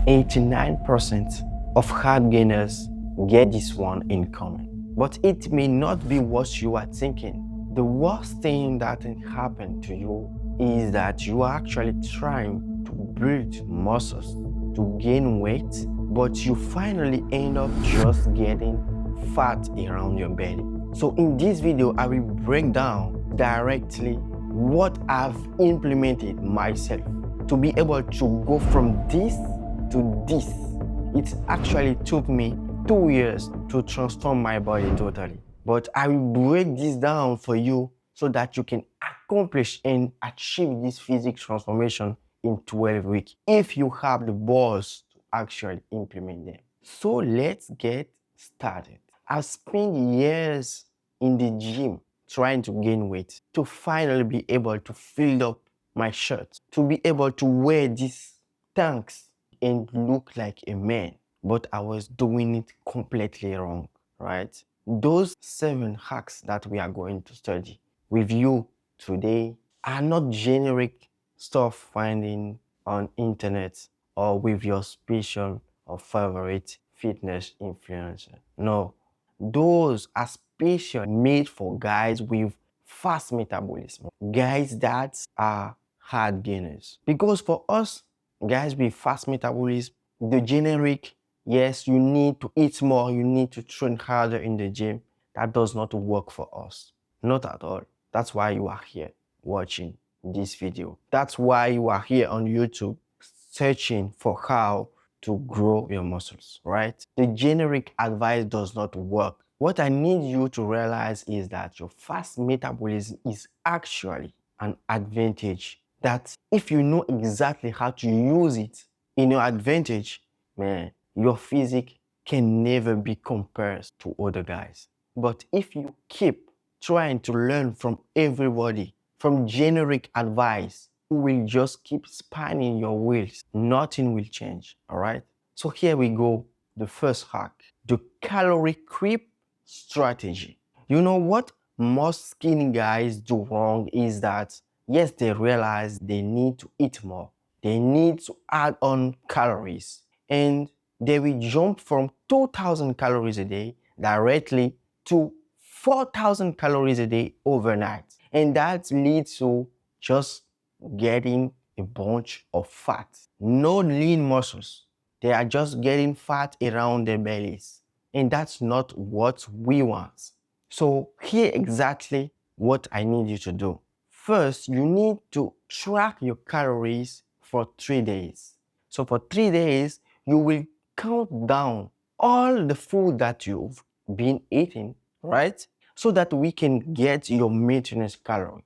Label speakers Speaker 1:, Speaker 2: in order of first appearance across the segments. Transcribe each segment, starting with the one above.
Speaker 1: 89% of hard gainers get this one in common. But it may not be what you are thinking. The worst thing that can happen to you is that you are actually trying to build muscles, to gain weight, but you finally end up just getting fat around your belly. So in this video, I will break down directly what I've implemented myself to be able to go from this to this. It actually took me 2 years to transform my body totally. But I will break this down for you so that you can accomplish and achieve this physical transformation in 12 weeks if you have the balls to actually implement them. So let's get started. I've spent years in the gym trying to gain weight to finally be able to fill up my shirt, to be able to wear these tanks and look like a man. But I was doing it completely wrong, right? Those 7 hacks that we are going to study with you today are not generic stuff finding on internet or with your special or favorite fitness influencer. No, those are special made for guys with fast metabolism, guys that are hard gainers. Because for us guys with fast metabolism, the generic, yes, you need to eat more, you need to train harder in the gym, that does not work for us. Not at all. That's why you are here watching this video. That's why you are here on YouTube searching for how to grow your muscles, right? The generic advice does not work. What I need you to realize is that your fast metabolism is actually an advantage that if you know exactly how to use it in your advantage, man, your physique can never be compared to other guys. But if you keep trying to learn from everybody, from generic advice, you will just keep spinning your wheels. Nothing will change, all right? So here we go, the first hack, the calorie creep strategy. You know what most skinny guys do wrong is that, yes, they realize they need to eat more. They need to add on calories. And they will jump from 2,000 calories a day directly to 4,000 calories a day overnight. And that leads to just getting a bunch of fat. No lean muscles. They are just getting fat around their bellies. And that's not what we want. So here exactly what I need you to do. First, you need to track your calories for 3 days. So for 3 days, you will count down all the food that you've been eating, right? So that we can get your maintenance calorie.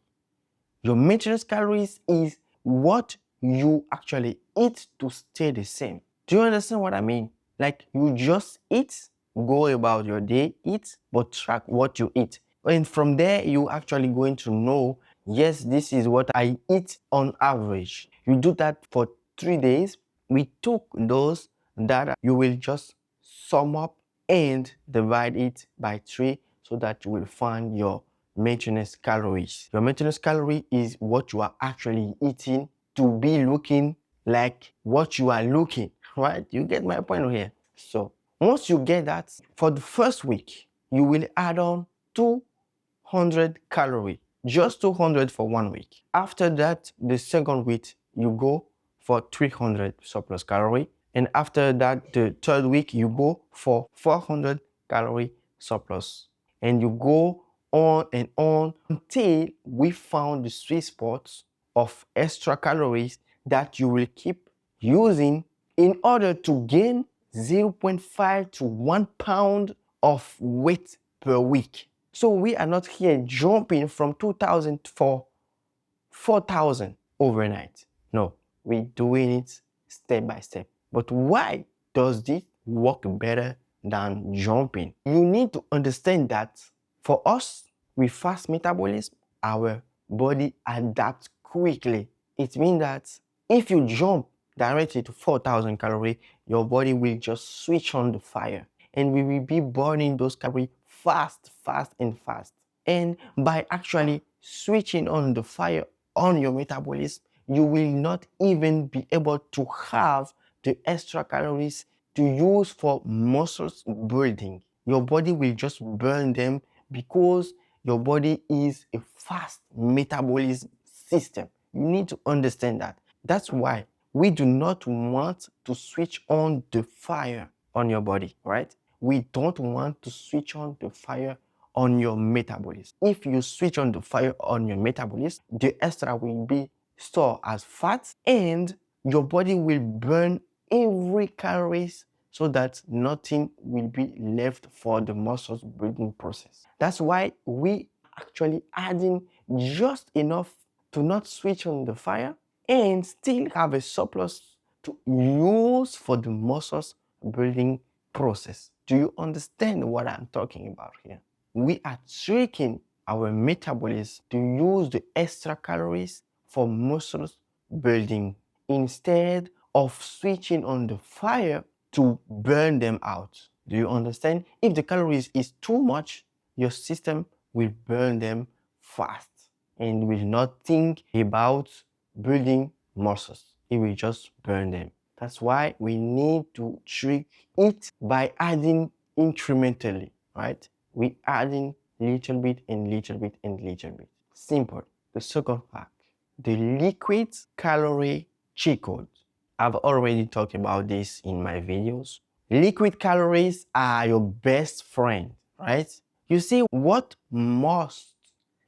Speaker 1: Your maintenance calories is what you actually eat to stay the same. Do you understand what I mean? Like you just eat, go about your day, eat, but track what you eat. And from there, you actually going to know, yes, this is what I eat on average. You do that for 3 days. We took those data, you will just sum up and divide it by 3 so that you will find your maintenance calories. Your maintenance calorie is what you are actually eating to be looking like what you are looking, right? You get my point here. So once you get that, for the first week, you will add on 200 calories, just 200 for 1 week. After that, the second week, you go for 300 surplus calorie. And after that, the third week, you go for 400 calorie surplus. And you go on and on until we found the sweet spots of extra calories that you will keep using in order to gain 0.5 to 1 pound of weight per week. So we are not here jumping from 2,000 for 4,000 overnight. No, we're doing it step by step. But why does this work better than jumping? You need to understand that for us with fast metabolism, our body adapts quickly. It means that if you jump directly to 4,000 calories, your body will just switch on the fire and we will be burning those calories fast. And by actually switching on the fire on your metabolism, you will not even be able to have the extra calories to use for muscles building. Your body will just burn them because your body is a fast metabolism system. You need to understand that. That's why we do not want to switch on the fire on your body, right? We don't want to switch on the fire on your metabolism. If you switch on the fire on your metabolism, the extra will be stored as fat and your body will burn every calories so that nothing will be left for the muscles building process. That's why we actually adding just enough to not switch on the fire and still have a surplus to use for the muscles building process. Do you understand what I'm talking about here? We are tricking our metabolism to use the extra calories for muscles building instead of switching on the fire to burn them out. Do you understand? If the calories is too much, your system will burn them fast and will not think about building muscles. It will just burn them. That's why we need to trick it by adding incrementally, right? We adding little bit and little bit and little bit. Simple. The second fact, the liquid calorie cheat code. I've already talked about this in my videos. Liquid calories are your best friend, right? You see what most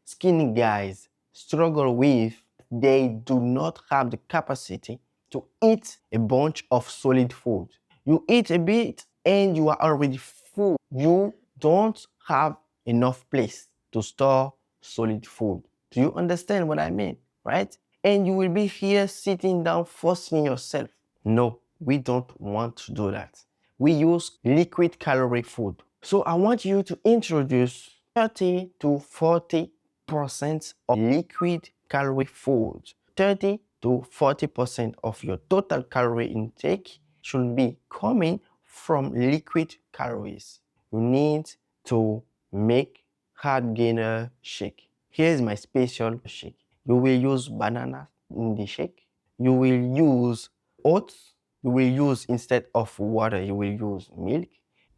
Speaker 1: skinny guys struggle with, they do not have the capacity to eat a bunch of solid food. You eat a bit and you are already full. You don't have enough place to store solid food. Do you understand what I mean, right? And you will be here sitting down forcing yourself. No, we don't want to do that. We use liquid calorie food. So I want you to introduce 30 to 40% of liquid calorie food. 30 to 40% of your total calorie intake should be coming from liquid calories. You need to make Hardgainer shake. Here's my special shake. You will use banana in the shake. You will use oats. You will use, instead of water, you will use milk.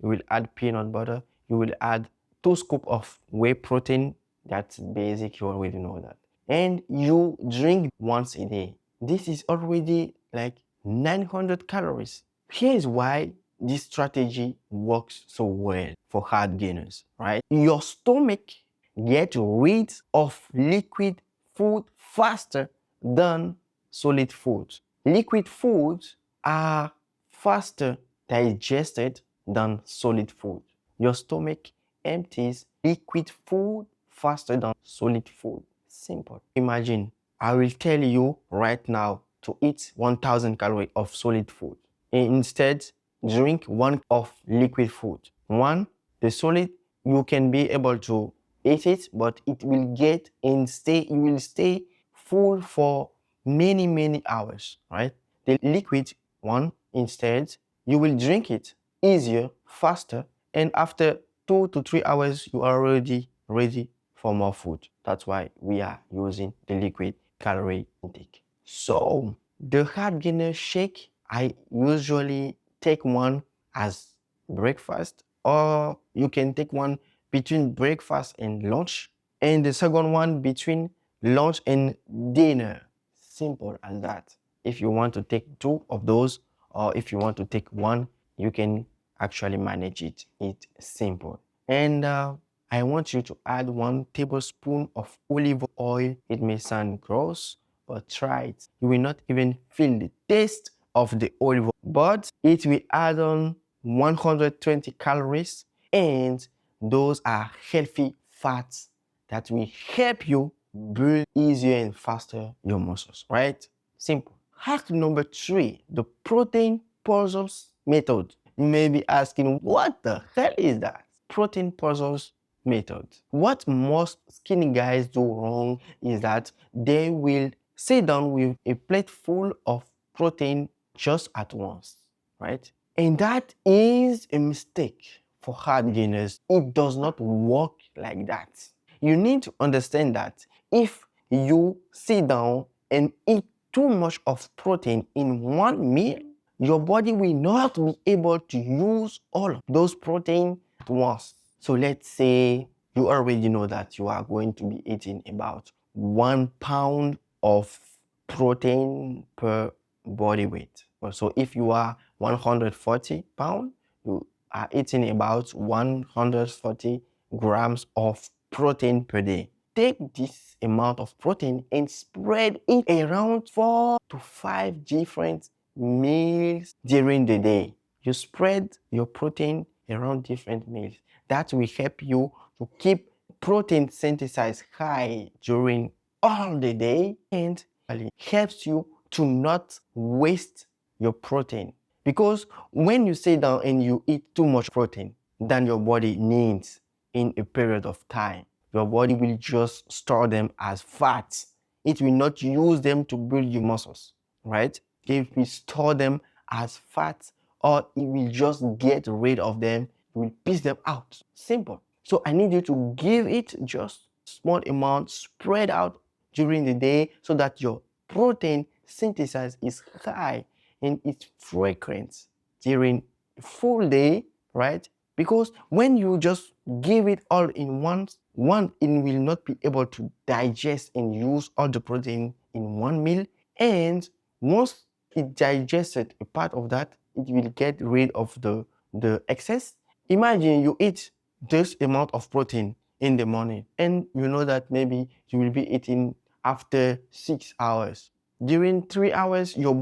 Speaker 1: You will add peanut butter. You will add 2 scoops of whey protein. That's basic, you already know that. And you drink once a day. This is already like 900 calories. Here's why this strategy works so well for hard gainers, right? Your stomach gets rid of liquid food faster than solid foods. Liquid foods are faster digested than solid food. Your stomach empties liquid food faster than solid food. Simple. Imagine, I will tell you right now to eat 1000 calories of solid food. Instead, drink 1 of liquid food. One, the solid, you can be able to eat it, but it will get and stay, you will stay full for many hours, right? The liquid one, instead, you will drink it easier, faster, and after 2 to 3 hours, you are already ready for more food. That's why we are using the liquid calorie intake. So the Hardgainer shake, I usually take one as breakfast, or you can take one between breakfast and lunch, and the second one between lunch and dinner. Simple as that. If you want to take 2 of those, or if you want to take 1, you can actually manage it. It's simple. And I want you to add 1 tablespoon of olive oil. It may sound gross, but try it. You will not even feel the taste of the olive oil, but it will add on 120 calories, and those are healthy fats that will help you build easier and faster your muscles, right? Simple. Hack number 3, the protein puzzles method. You may be asking, what the hell is that? Protein puzzles method. What most skinny guys do wrong is that they will sit down with a plate full of protein just at once, right? And that is a mistake for hard gainers. It does not work like that. You need to understand that if you sit down and eat too much of protein in one meal, your body will not be able to use all of those protein at once. So let's say you already know that you are going to be eating about 1 pound of protein per body weight. So if you are 140 pounds, you are eating about 140 grams of protein per day. Take this amount of protein and spread it around 4 to 5 different meals during the day. You spread your protein around different meals. That will help you to keep protein synthesis high during all the day and helps you to not waste your protein. Because when you sit down and you eat too much protein than your body needs in a period of time, your body will just store them as fat. It will not use them to build your muscles, right? It will store them as fat, or it will just get rid of them. It will piece them out. Simple. So I need you to give it just small amount spread out during the day so that your protein synthesis is high and it's frequent during full day, right? Because when you just give it all in once, it will not be able to digest and use all the protein in one meal. And once it digested a part of that, it will get rid of the excess. Imagine you eat this amount of protein in the morning and you know that maybe you will be eating after 6 hours. During 3 hours, your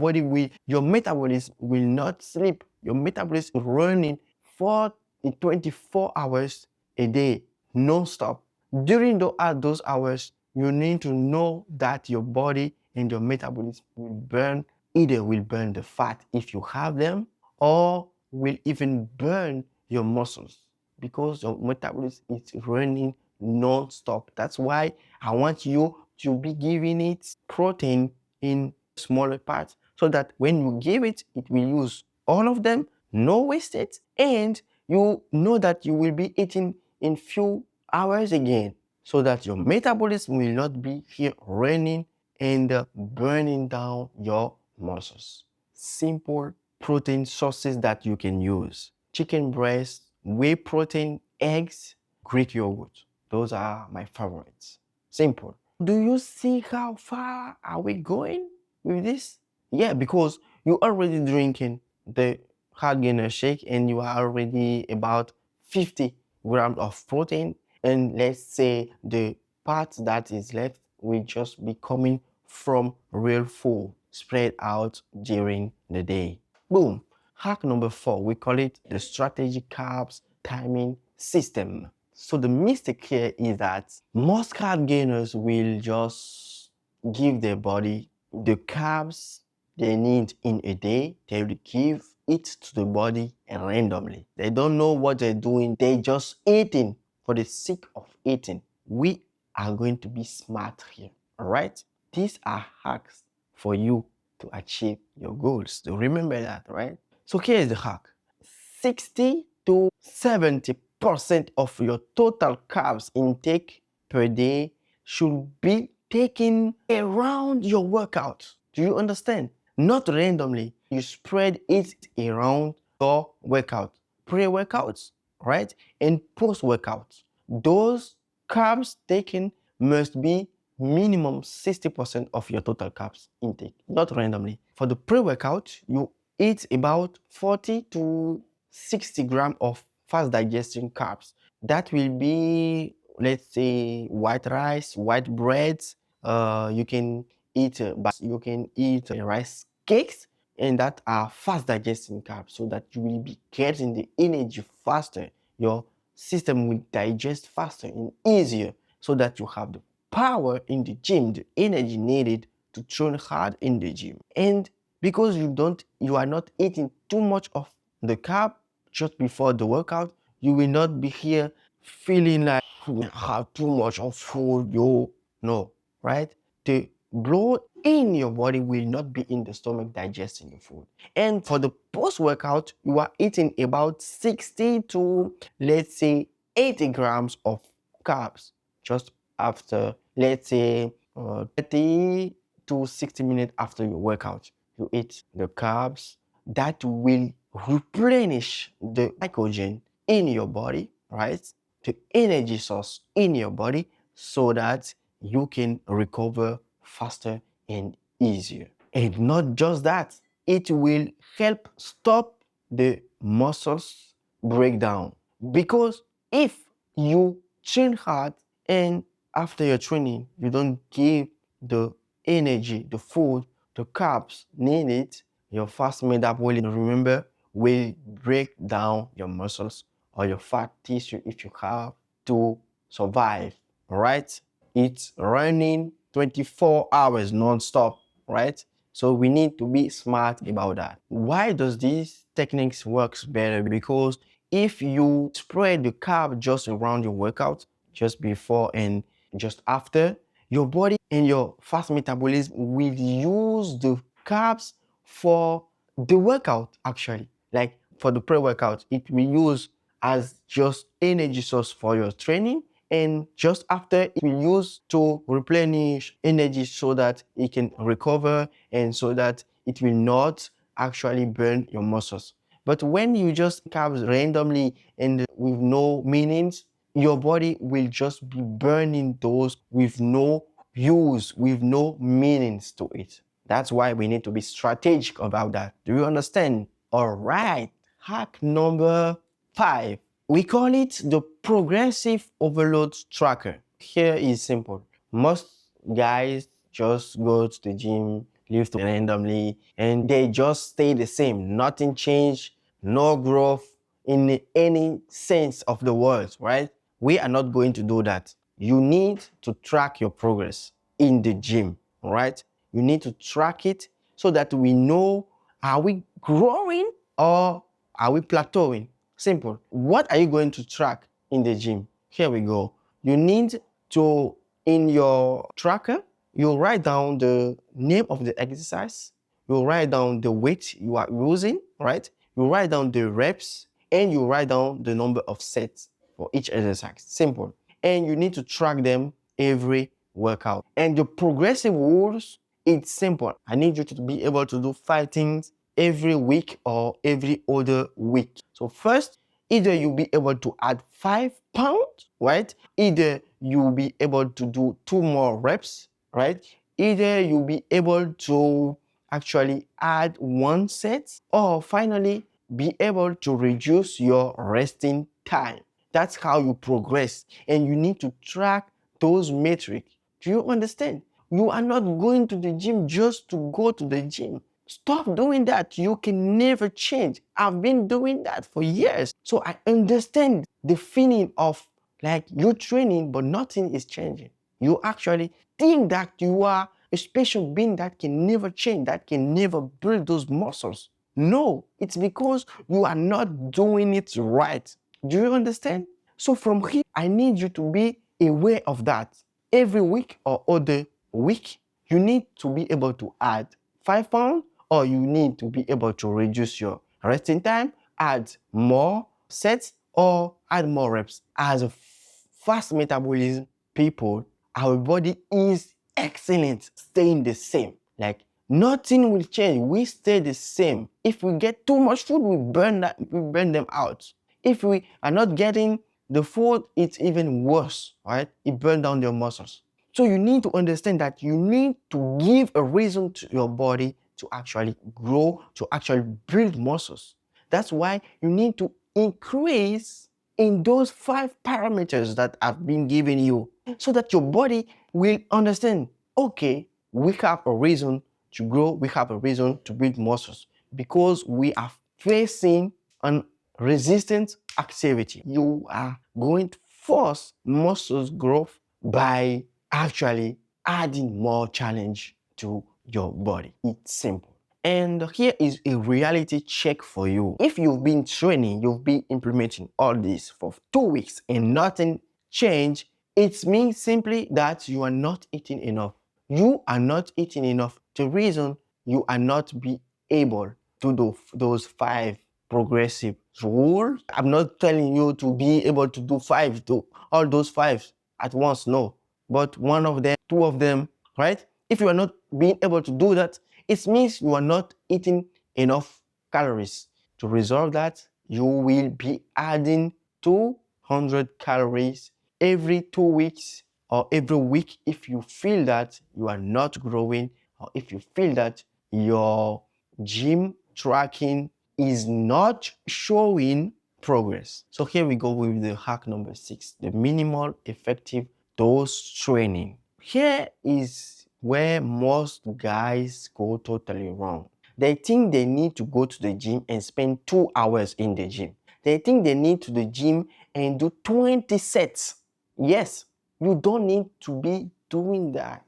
Speaker 1: metabolism will not sleep. Your metabolism is running for 24 hours a day, non-stop. During those hours, you need to know that your body and your metabolism will burn the fat if you have them, or will even burn your muscles because your metabolism is running non-stop. That's why I want you to be giving it protein in smaller parts so that when you give it, it will use all of them, no wastage, and you know that you will be eating in few hours again so that your metabolism will not be here running and burning down your muscles. Simple protein sources that you can use: chicken breast, whey protein, eggs, Greek yogurt. Those are my favorites. Simple. Do you see how far are we going with this? Yeah, because you're already drinking the Hardgainer shake and you are already about 50 grams of protein, and let's say the part that is left will just be coming from real food spread out during the day. Boom. Hack number 4, we call it the strategic carbs timing system. So the mistake here is that most carb gainers will just give their body the carbs they need in a day. They will give it to the body randomly. They don't know what they're doing. They just eating for the sake of eating. We are going to be smart here, all right? These are hacks for you to achieve your goals. So remember that, right? So here's the hack. 60 to 70% of your total carbs intake per day should be taken around your workout. Do you understand? Not randomly. You spread it around your workout. Pre-workouts, right? And post-workouts. Those carbs taken must be minimum 60% of your total carbs intake, not randomly. For the pre-workout, you eat about 40 to 60 grams of fast digesting carbs. That will be, let's say, white rice, white breads. You can eat rice cakes, and that are fast digesting carbs, so that you will be getting the energy faster. Your system will digest faster and easier, so that you have the power in the gym, the energy needed to train hard in the gym. And because you are not eating too much of the carb just before the workout, you will not be here feeling like I have too much of food, yo. No, right? The blood in your body will not be in the stomach digesting your food. And for the post-workout, you are eating about 60 to, let's say, 80 grams of carbs just after, let's say, 30 to 60 minutes after your workout. You eat the carbs, that will replenish the glycogen in your body, right? The energy source in your body so that you can recover faster and easier. And not just that, it will help stop the muscles breakdown. Because if you train hard and after your training, you don't give the energy, the food, the carbs needed, your fast metabolism, remember, will break down your muscles or your fat tissue if you have to survive, right? It's running 24 hours non-stop, right? So we need to be smart about that. Why does these techniques works better? Because if you spread the carb just around your workout, just before and just after, your body and your fast metabolism will use the carbs for the workout actually. Like for the pre-workout, it will use as just energy source for your training, and just after it will use to replenish energy so that it can recover and so that it will not actually burn your muscles. But when you just carbs randomly and with no meanings, your body will just be burning those with no use, with no meanings to it. That's why we need to be strategic about that. Do you understand? All right. Hack number 5. We call it the progressive overload tracker. Here is simple. Most guys just go to the gym, lift randomly, and they just stay the same. Nothing changed, no growth in any sense of the word, right? We are not going to do that. You need to track your progress in the gym, right? You need to track it so that we know, are we growing or are we plateauing? Simple. What are you going to track in the gym? Here we go. You need to, in your tracker, you write down the name of the exercise, you write down the weight you are using, right? You write down the reps, and you write down the number of sets for each exercise. Simple. And you need to track them every workout. And the progressive rules, it's simple. I need you to be able to do 5 things every week or every other week. So first, either you'll be able to add 5 pounds, right? Either you'll be able to do 2 more reps, right? Either you'll be able to actually add 1 set, or finally be able to reduce your resting time. That's how you progress, and you need to track those metrics. Do you understand? You are not going to the gym just to go to the gym. Stop doing that. You can never change. I've been doing that for years. So I understand the feeling of like you're training, but nothing is changing. You actually think that you are a special being that can never change, that can never build those muscles. No, it's because you are not doing it right. Do you understand? So from here, I need you to be aware of that. Every week or other week, you need to be able to add 5 pounds, or you need to be able to reduce your resting time, add more sets, or add more reps. As a fast metabolism people, our body is excellent staying the same. Like nothing will change. We stay the same. If we get too much food, we burn them out. If we are not getting the food, it's even worse, right? It burns down your muscles. So you need to understand that you need to give a reason to your body to actually grow, to actually build muscles. That's why you need to increase in those 5 parameters that I've been giving you, so that your body will understand, okay, we have a reason to grow, we have a reason to build muscles, because we are facing an resistant activity. You are going to force muscles growth by actually adding more challenge to your body. It's simple. And here is a reality check for you. If you've been training, you've been implementing all this for 2 weeks and nothing changed, it means simply that you are not eating enough. You are not eating enough. The reason you are not be able to do those 5 progressive rules. I'm not telling you to be able to do 5, to all those 5 at once, no. But one of them, 2 of them, right? If you are not being able to do that, it means you are not eating enough calories. To resolve that, you will be adding 200 calories every 2 weeks or every week if you feel that you are not growing, or if you feel that your gym tracking is not showing progress. So here we go with the hack number 6, the minimal effective dose training. Here is where most guys go totally wrong. They think they need to go to the gym and spend 2 hours in the gym. They think they need to the gym and do 20 sets. Yes, you don't need to be doing that,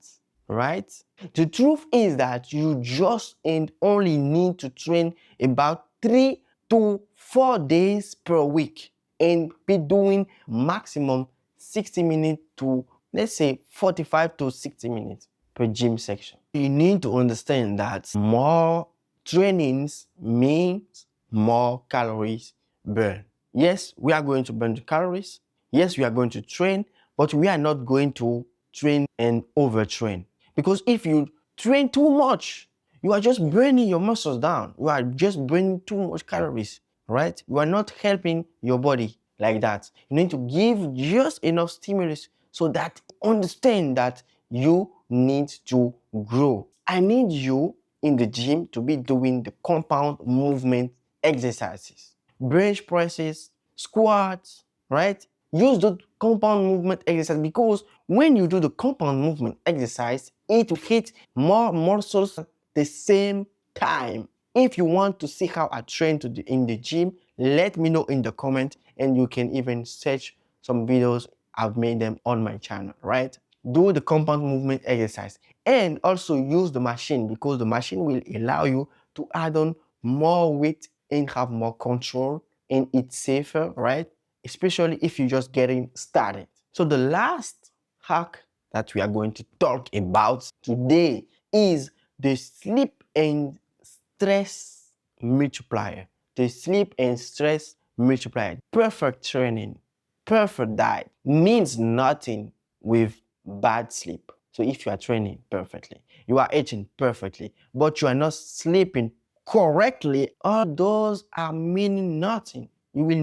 Speaker 1: right? The truth is that you just and only need to train about 3 to 4 days per week and be doing maximum 60 minutes to, let's say, 45 to 60 minutes per gym section. You need to understand that more trainings means more calories burned. Yes, we are going to burn the calories. Yes, we are going to train, but we are not going to train and overtrain. Because if you train too much, you are just burning your muscles down. You are just burning too much calories, right? You are not helping your body like that. You need to give just enough stimulus so that you understand that you need to grow. I need you in the gym to be doing the compound movement exercises, bench presses, squats, right? Use the compound movement exercise, because when you do the compound movement exercise, it will hit more muscles at the same time. If you want to see how I train in the gym, let me know in the comment, and you can even search some videos. I've made them on my channel, right? Do the compound movement exercise and also use the machine, because the machine will allow you to add on more weight and have more control, and it's safer, right? Especially if you're just getting started. So the last hack that we are going to talk about today is the sleep and stress multiplier. The sleep and stress multiplier. Perfect training, perfect diet means nothing with bad sleep. So if you are training perfectly, you are eating perfectly, but you are not sleeping correctly, all those are meaning nothing. You will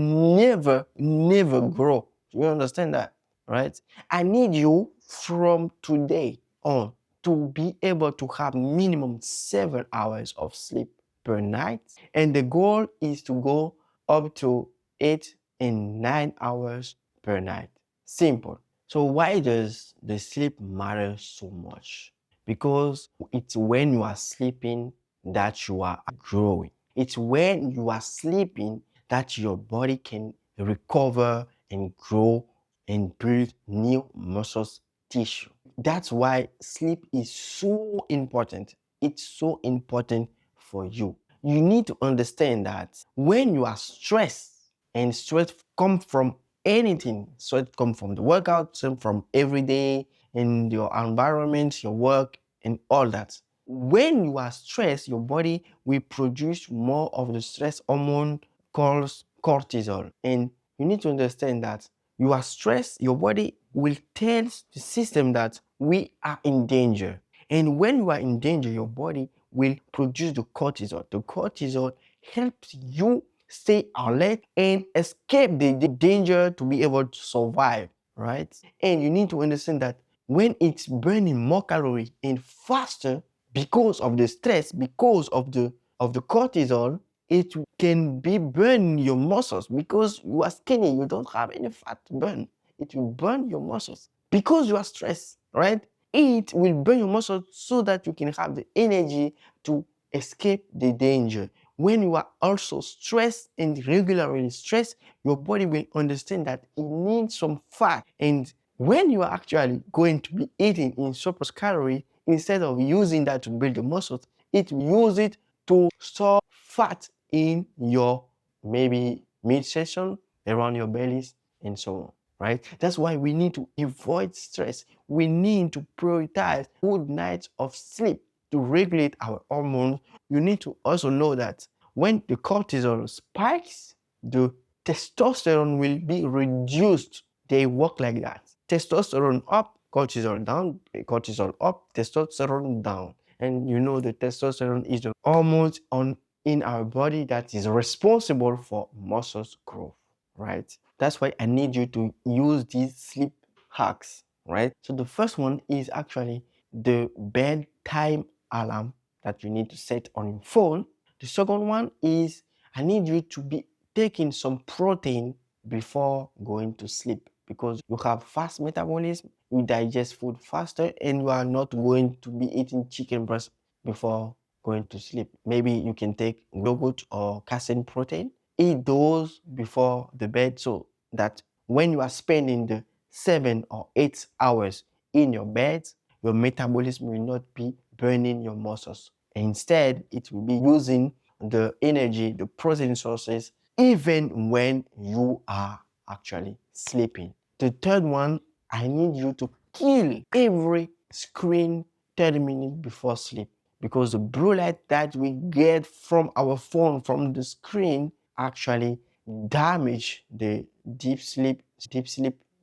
Speaker 1: never grow. You understand that, right? I need you from today on to be able to have minimum 7 hours of sleep per night. And the goal is to go up to 8 and 9 hours per night. Simple. So why does the sleep matter so much? Because it's when you are sleeping that you are growing. It's when you are sleeping that your body can recover and grow and build new muscles tissue. That's why sleep is so important. It's so important for you. You need to understand that when you are stressed, and stress come from anything, stress come from the workout, stress from every day in your environment, your work, and all that. When you are stressed, your body will produce more of the stress hormone called cortisol. And you need to understand that you are stressed, your body will tell the system that we are in danger. And when you are in danger, your body will produce the cortisol. The cortisol helps you stay alert and escape the danger to be able to survive, right? And you need to understand that when it's burning more calories and faster because of the stress, because of the cortisol, it can be burning your muscles because you are skinny, you don't have any fat to burn. It will burn your muscles because you are stressed, right? It will burn your muscles so that you can have the energy to escape the danger. When you are also stressed and regularly stressed, your body will understand that it needs some fat. And when you are actually going to be eating in surplus calorie, instead of using that to build the muscles, it will use it to store fat in your maybe midsection, around your bellies, and so on, right? That's why we need to avoid stress. We need to prioritize good nights of sleep to regulate our hormones. You need to also know that when the cortisol spikes, the testosterone will be reduced. They work like that. Testosterone up, cortisol down, cortisol up, testosterone down. And you know the testosterone is the hormones on in our body that is responsible for muscles growth, right? That's why I need you to use these sleep hacks, right? So the first one is actually the bedtime alarm that you need to set on your phone. The second one is I need you to be taking some protein before going to sleep, because you have fast metabolism, you digest food faster, and you are not going to be eating chicken breast before going to sleep. Maybe you can take yogurt or casein protein. Eat those before the bed so that when you are spending the 7 or 8 hours in your bed, your metabolism will not be burning your muscles. Instead, it will be using the energy, the protein sources, even when you are actually sleeping. The third one, I need you to kill every screen 30 minutes before sleep, because the blue light that we get from our phone, from the screen, actually damage the deep sleep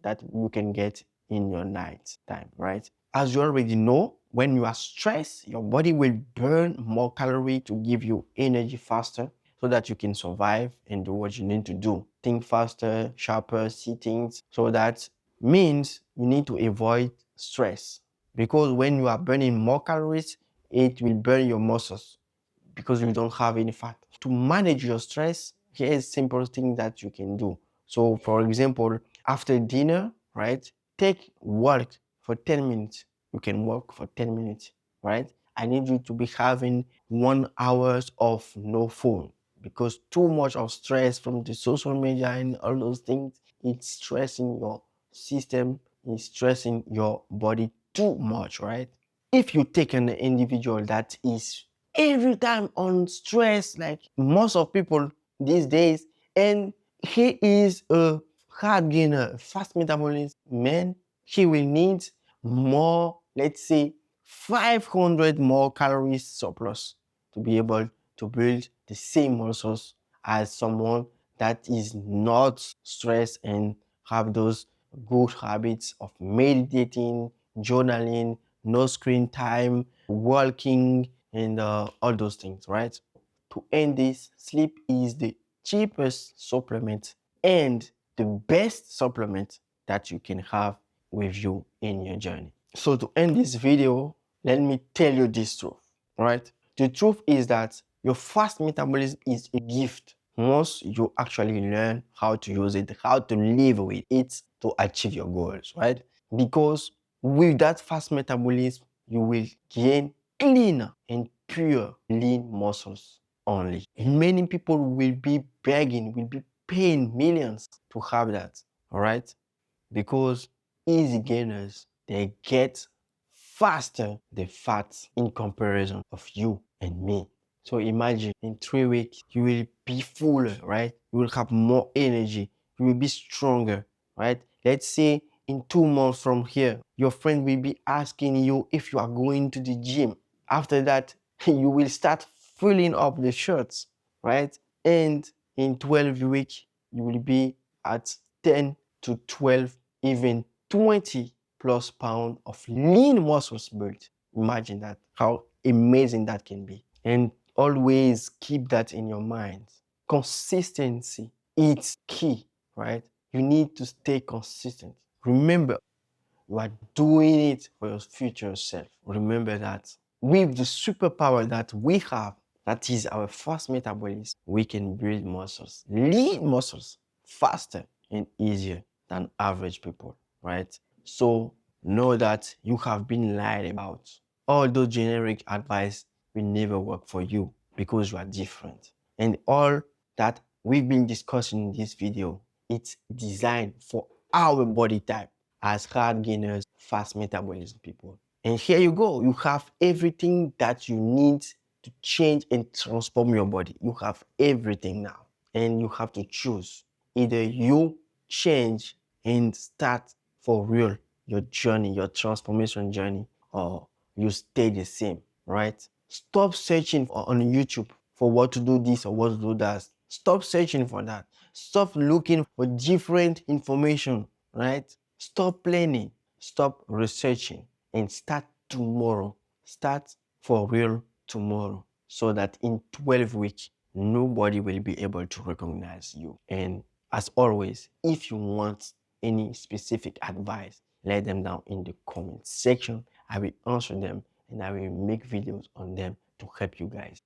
Speaker 1: that you can get in your night time, right? As you already know, when you are stressed, your body will burn more calorie to give you energy faster so that you can survive and do what you need to do. Think faster, sharper, see things. So that means you need to avoid stress, because when you are burning more calories, it will burn your muscles because you don't have any fat. To manage your stress, here's simple thing that you can do. So for example, after dinner, right, take walk for 10 minutes. You can walk for 10 minutes, right? I need you to be having 1 hour of no phone, because too much of stress from the social media and all those things, it's stressing your system, it's stressing your body too much, right? If you take an individual that is every time on stress, like most of people these days, and he is a hard gainer, fast metabolism man, he will need more, let's say 500 more calories surplus to be able to build the same muscles as someone that is not stressed and have those good habits of meditating, journaling, no screen time, walking, and all those things, right? To end this, sleep is the cheapest supplement and the best supplement that you can have with you in your journey. So to end this video, let me tell you this truth, right? The truth is that your fast metabolism is a gift once you actually learn how to use it, how to live with it to achieve your goals, right? Because with that fast metabolism, you will gain clean and pure lean muscles only. Many people will be begging, will be paying millions to have that, all right? Because easy gainers, they get faster the fats in comparison of you and me. So imagine in 3 weeks, you will be fuller, right? You will have more energy. You will be stronger, right? Let's say in 2 months from here, your friend will be asking you if you are going to the gym. After that, you will start filling up the shirts, right? And in 12 weeks, you will be at 10 to 12, even 20 plus pounds of lean muscles built. Imagine that, how amazing that can be. And always keep that in your mind. Consistency, it's key, right? You need to stay consistent. Remember, you are doing it for your future self. Remember that with the superpower that we have, that is our fast metabolism, we can build muscles, lean muscles, faster and easier than average people, right? So know that you have been lied about. All those generic advice will never work for you because you are different. And all that we've been discussing in this video, it's designed for our body type as hard gainers, fast metabolism people. And here you go. You have everything that you need to change and transform your body. You have everything now. And you have to choose. Either you change and start for real your journey, your transformation journey, or you stay the same, right? Stop searching on YouTube for what to do this or what to do that. Stop searching for that. Stop looking for different information, right? Stop planning, stop researching, and start tomorrow. Start for real tomorrow. so that in 12 weeks, nobody will be able to recognize you. And as always, if you want any specific advice, let them down in the comment section. I will answer them and I will make videos on them to help you guys.